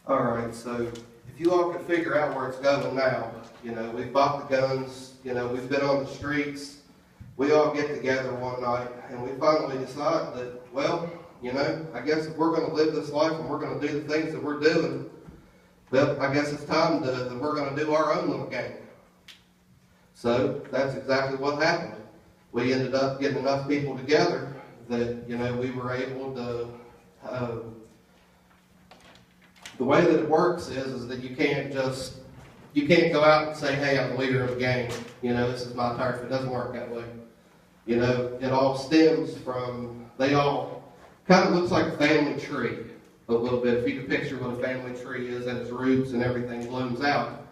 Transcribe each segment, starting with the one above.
Alright, so if you all can figure out where it's going now, we've bought the guns, we've been on the streets, we all get together one night and we finally decide that, well, I guess if we're going to live this life and we're going to do the things that we're doing, well, I guess it's time that we're going to do our own little game. So that's exactly what happened. We ended up getting enough people together that, we were able to, the way that it works is that you can't go out and say, hey, I'm the leader of the gang. This is my turf. It doesn't work that way. It all stems from, they all kind of looks like a family tree a little bit. If you can picture what a family tree is and its roots and everything blooms out.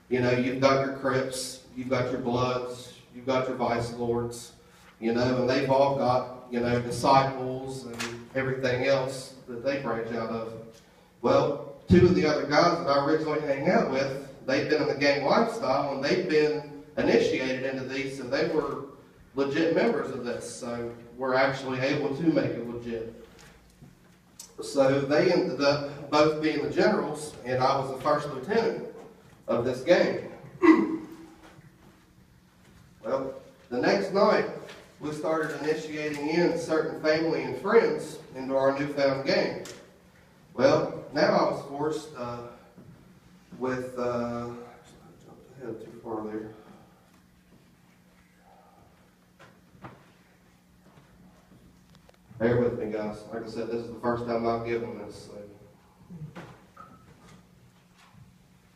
You've got your Crips, you've got your Bloods, you've got your Vice Lords, and they've all got, disciples and everything else that they branch out of. Well, two of the other guys that I originally hang out with, they've been in the gang lifestyle and they've been initiated into these, so they were legit members of this, so we're actually able to make it legit. So they ended up both being the generals, and I was the first lieutenant of this gang. Well, the next night, we started initiating in certain family and friends into our newfound gang. Well, now I was forced with, I jumped ahead too far there. Bear with me, guys. Like I said, this is the first time I've given this. So.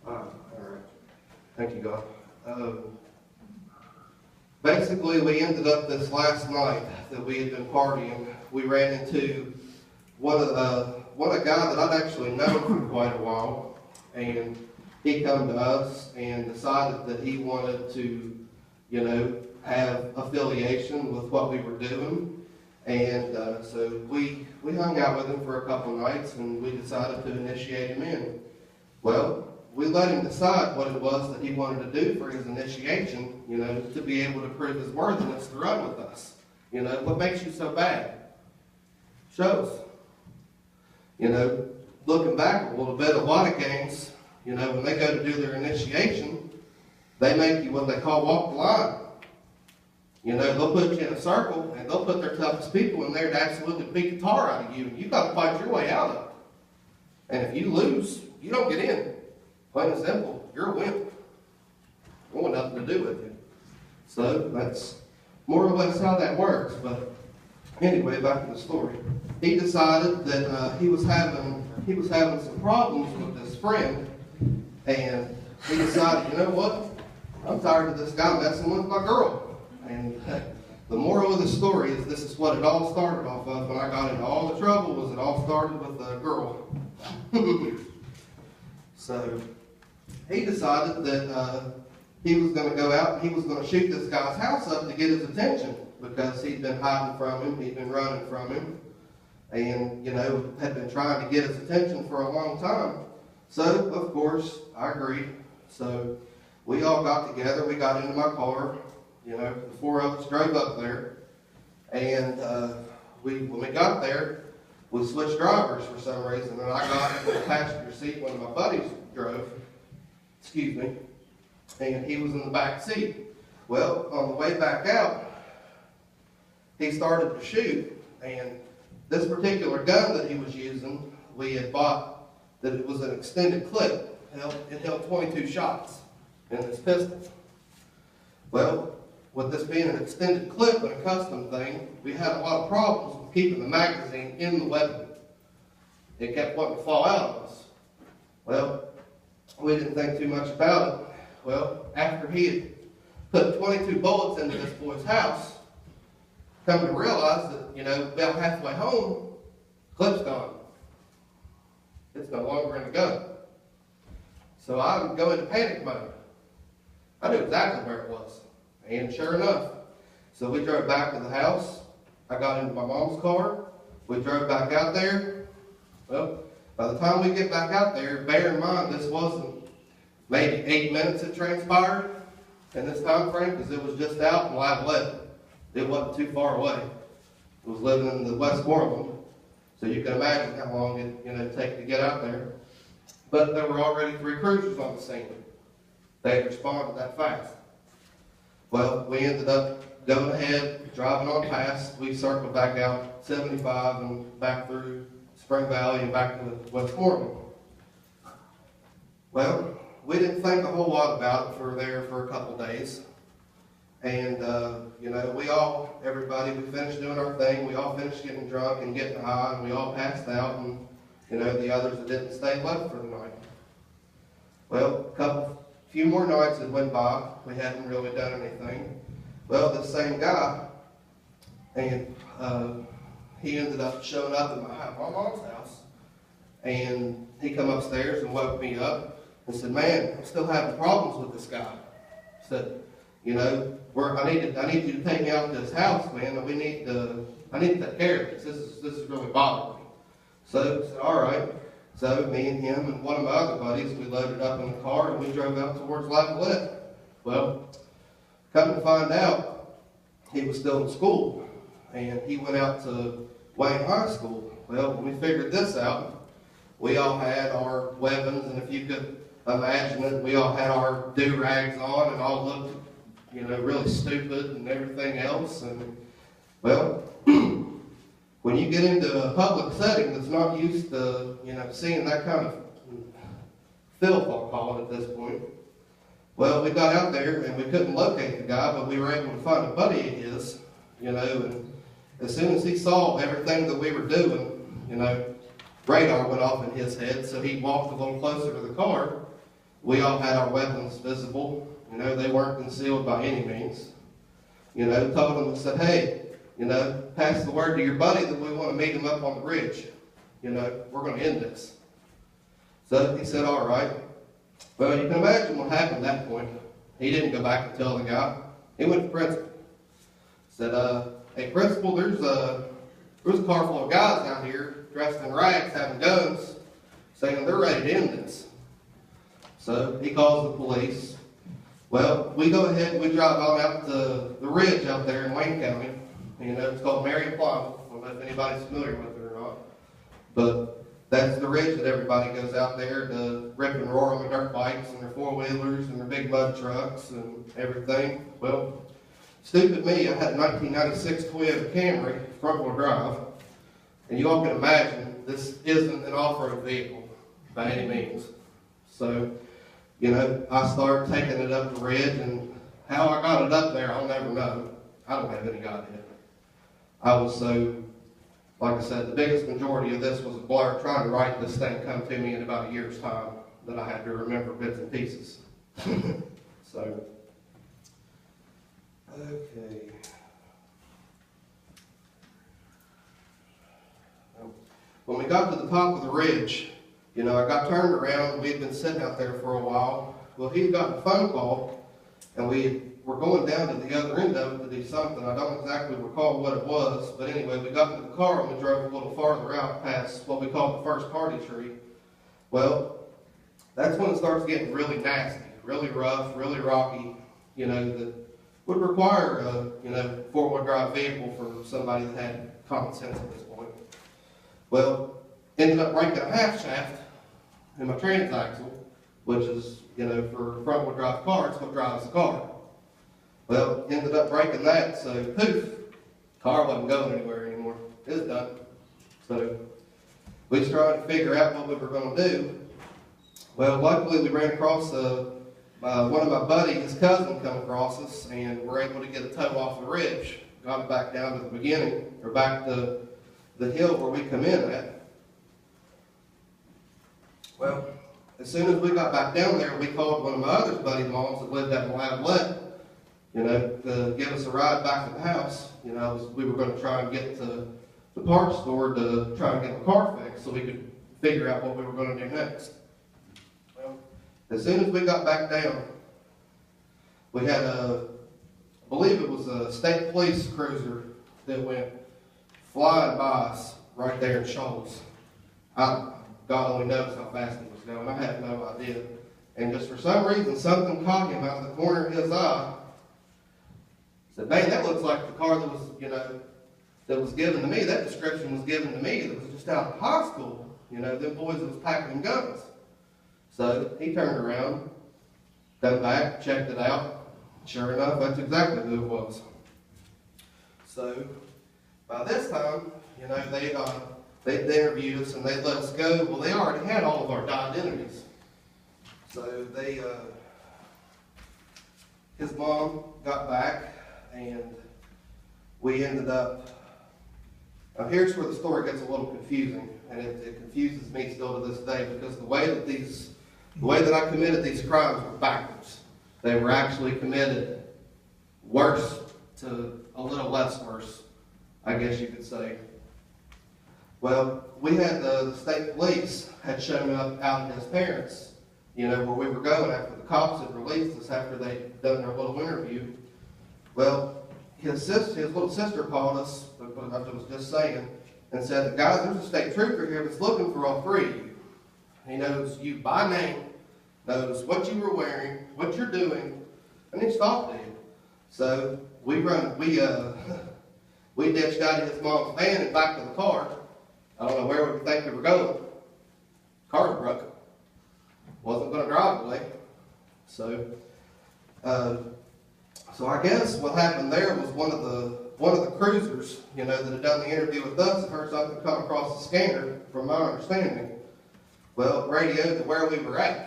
All right. Thank you, God. Basically, we ended up this last night that we had been partying. We ran into a guy that I'd actually known for quite a while, and he come to us and decided that he wanted to, have affiliation with what we were doing. And so we hung out with him for a couple nights, and we decided to initiate him in. Well, we let him decide what it was that he wanted to do for his initiation, to be able to prove his worthiness to run with us. What makes you so bad? Shows. Looking back a little bit, a lot of gangs, when they go to do their initiation, they make you what they call walk the line. They'll put you in a circle, and they'll put their toughest people in there to absolutely beat the tar out of you, and you've got to fight your way out of it. And if you lose, you don't get in. Plain and simple, you're a wimp. I want nothing to do with you. So that's more or less how that works. But anyway, back to the story. He decided that he was having some problems with his friend, and he decided, you know what? I'm tired of this guy messing with my girl. And the moral of the story is this is what it all started off of. When I got into all the trouble, was it all started with a girl. So he decided that he was going to go out and he was going to shoot this guy's house up to get his attention because he'd been hiding from him, he'd been running from him, and, had been trying to get his attention for a long time. So, of course, I agreed. So we all got together, we got into my car. The four of us drove up there, and when we got there, we switched drivers for some reason, and I got in the passenger seat when my buddies drove, and he was in the back seat. Well, on the way back out, he started to shoot, and this particular gun that he was using, we had bought that it was an extended clip. It held 22 shots in this pistol. Well, with this being an extended clip and a custom thing, we had a lot of problems with keeping the magazine in the weapon. It kept wanting to fall out of us. Well, we didn't think too much about it. Well, after he had put 22 bullets into this boy's house, come to realize that, about halfway home, the clip's gone. It's no longer in the gun. So I would go into panic mode. I knew exactly where it was. And sure enough, so we drove back to the house. I got into my mom's car. We drove back out there. Well, by the time we get back out there, bear in mind this wasn't maybe 8 minutes it transpired in this time frame because it was just out in Live 11. It wasn't too far away. It was living in the Westmoreland. So you can imagine how long it take to get out there. but there were already 3 cruisers on the scene. They had responded that fast. Well, we ended up going ahead, driving on past. We circled back out 75 and back through Spring Valley and back to Westmoreland. Well, we didn't think a whole lot about it for a couple days. And, you know, everybody, we finished doing our thing. We all finished getting drunk and getting high, and we all passed out, and, you know, the others that didn't stay left for the night. Well, a few more nights had went by. We hadn't really done anything. Well, this same guy, and he ended up showing up at my mom's house, and he come upstairs and woke me up and said, "Man, I'm still having problems with this guy." I said, "You know, I need you to take me out to his house, man, and I need to take care of this. This is really bothering me." So I said, "All right." So me and him and one of my other buddies, we loaded up in the car and we drove out towards Lafayette. Well, come to find out, he was still in school, and he went out to Wayne High School. Well, when we figured this out, we all had our weapons, and if you could imagine it, we all had our do-rags on and all looked, you know, really stupid and everything else. And, well, when you get into a public setting that's not used to, you know, seeing that kind of filth, I'll call it at this point, well, we got out there and we couldn't locate the guy, but we were able to find a buddy of his, you know, and as soon as he saw everything that we were doing, you know, radar went off in his head, so he walked a little closer to the car. We all had our weapons visible. You know, they weren't concealed by any means. You know, told him and said, "Hey, you know, pass the word to your buddy that we want to meet him up on the ridge. You know, we're going to end this." So he said, "All right." Well, you can imagine what happened at that point. He didn't go back and tell the guy. He went to the principal. Said, "Hey, principal, there's a car full of guys out here dressed in rags, having guns, saying they're ready to end this." So he calls the police. Well, we go ahead and we drive on out to the ridge out there in Wayne County. You know, it's called Marion Plymouth. I don't know if anybody's familiar with it or not. But that's the ridge that everybody goes out there to rip and roar on their dirt bikes and their four-wheelers and their big mud trucks and everything. Well, stupid me, I had a 1996 Toyota Camry, front-wheel drive. And you all can imagine, this isn't an off-road vehicle by any means. So, you know, I started taking it up the ridge, and how I got it up there, I'll never know. I don't have any idea. I was so, like I said, the biggest majority of this was a blur, trying to write this thing come to me in about a year's time, that I had to remember bits and pieces. So, okay. When we got to the top of the ridge, you know, I got turned around. We had been sitting out there for a while. Well, he had gotten a phone call, and we were going down to the other end of it to do something. I don't exactly recall what it was, but anyway, we got into the car and we drove a little farther out past what we call the first party tree. Well, that's when it starts getting really nasty, really rough, really rocky, you know, that would require a, you know, four-wheel drive vehicle for somebody that had common sense at this point. Well, ended up breaking a half shaft in my transaxle, which is, you know, for a front-wheel drive car, it's what drives the car. Well, ended up breaking that, so poof, car wasn't going anywhere anymore. It was done. So we just tried to figure out what we were going to do. Well, luckily we ran across one of my buddies, his cousin, come across us, and we're able to get a tow off the ridge. Got it back down to the beginning, or back to the hill where we come in at. Well, as soon as we got back down there, we called one of my other buddy's moms that lived out in Lafayette, you know, to give us a ride back to the house. You know, we were going to try and get to the parts store to try and get the car fixed so we could figure out what we were going to do next. Well, as soon as we got back down, we had I believe it was a state police cruiser that went flying by us right there in Shoals. God only knows how fast he was going. I had no idea. And just for some reason, something caught him out of the corner of his eye. Said, "Man, that looks like the car that was, you know, that was given to me. That description was given to me that was just out of high school. You know, them boys that was packing guns." So he turned around, come back, checked it out. Sure enough, that's exactly who it was. So by this time, you know, they interviewed us and they let us go. Well, they already had all of our identities. So his mom got back and we ended up, now here's where the story gets a little confusing, and it confuses me still to this day, because the way that I committed these crimes were backwards. They were actually committed worse to a little less worse, I guess you could say. Well, we had the state police had shown up out at his parents', you know, where we were going after the cops had released us after they'd done their little interview. Well, his little sister called us, what I was just saying, and said, guys, there's a state trooper here that's looking for all three of you. He knows you by name, knows what you were wearing, what you're doing, and he stopped you. So we ditched out of his mom's van and back to the car. I don't know where we think we were going. Car's broken. Wasn't going to drive away. So I guess what happened there was one of the cruisers, you know, that had done the interview with us had heard something come across the scanner, from my understanding. Well, radioed to where we were at.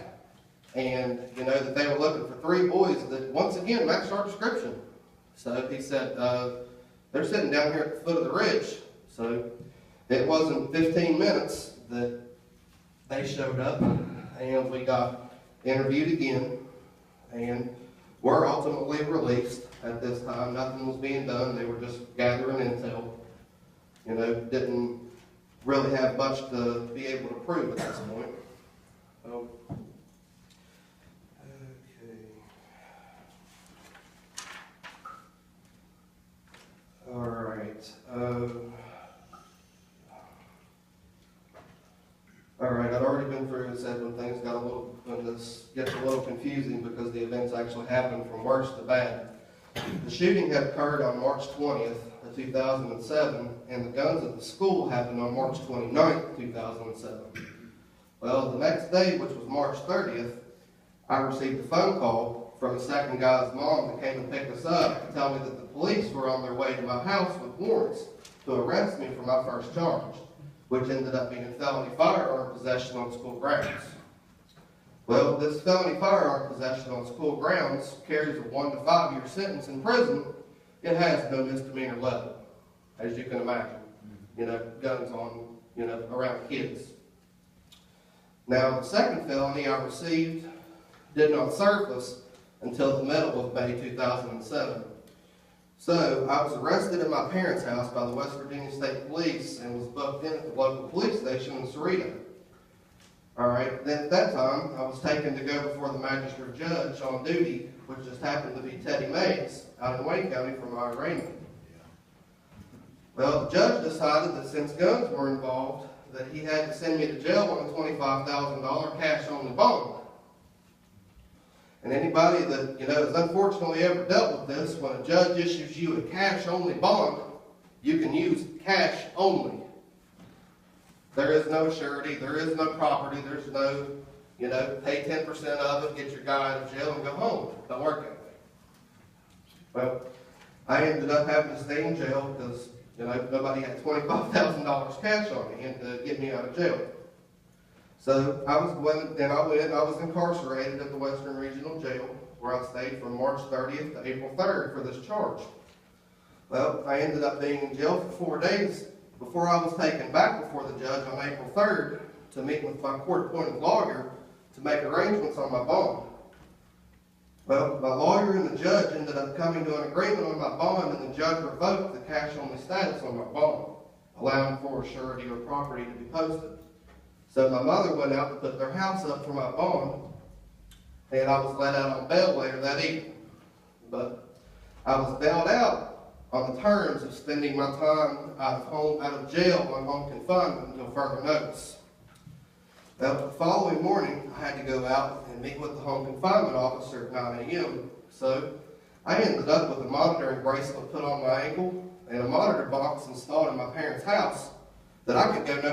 And, you know, that they were looking for three boys that, once again, matched our description. So he said, they're sitting down here at the foot of the ridge. So it wasn't 15 minutes that they showed up, and we got interviewed again, and were ultimately released at this time. Nothing was being done. They were just gathering intel. You know, didn't really have much to be able to prove at this point. Okay. All right. All right, I'd already been through and said when this gets a little confusing because the events actually happened from worse to bad. The shooting had occurred on March 20th of 2007, and the guns at the school happened on March 29th, 2007. Well, the next day, which was March 30th, I received a phone call from the second guy's mom that came and picked us up to tell me that the police were on their way to my house with warrants to arrest me for my first charge, which ended up being a felony firearm possession on school grounds. Well, this felony firearm possession on school grounds carries a 1 to 5 year sentence in prison. It has no misdemeanor level, as you can imagine. You know, guns on, you know, around kids. Now, the second felony I received did not surface until the middle of May 2007. So, I was arrested at my parents' house by the West Virginia State Police and was booked in at the local police station in Cerrito. Alright, then at that time, I was taken to go before the magistrate judge on duty, which just happened to be Teddy Mays, out in Wayne County for my arraignment. Well, the judge decided that since guns were involved, that he had to send me to jail on a $25,000 cash-only bond. And anybody that, you know, has unfortunately ever dealt with this, when a judge issues you a cash-only bond, you can use cash only. There is no surety, there is no property, there's no, you know, pay 10% of it, get your guy out of jail and go home. It don't work that way. Well, I ended up having to stay in jail because, you know, nobody had $25,000 cash on me and to get me out of jail. So I was incarcerated at the Western Regional Jail, where I stayed from March 30th to April 3rd for this charge. Well, I ended up being in jail for 4 days before I was taken back before the judge on April 3rd to meet with my court-appointed lawyer to make arrangements on my bond. Well, my lawyer and the judge ended up coming to an agreement on my bond, and the judge revoked the cash-only status on my bond, allowing for a surety or property to be posted. So my mother went out to put their house up for my bond, and I was let out on bail later that evening. But I was bailed out on the terms of spending my time out of jail on home confinement until further notice. Well, the following morning, I had to go out and meet with the home confinement officer at 9 a.m. So I ended up with a monitoring bracelet put on my ankle and a monitor box installed in my parents' house that I could go no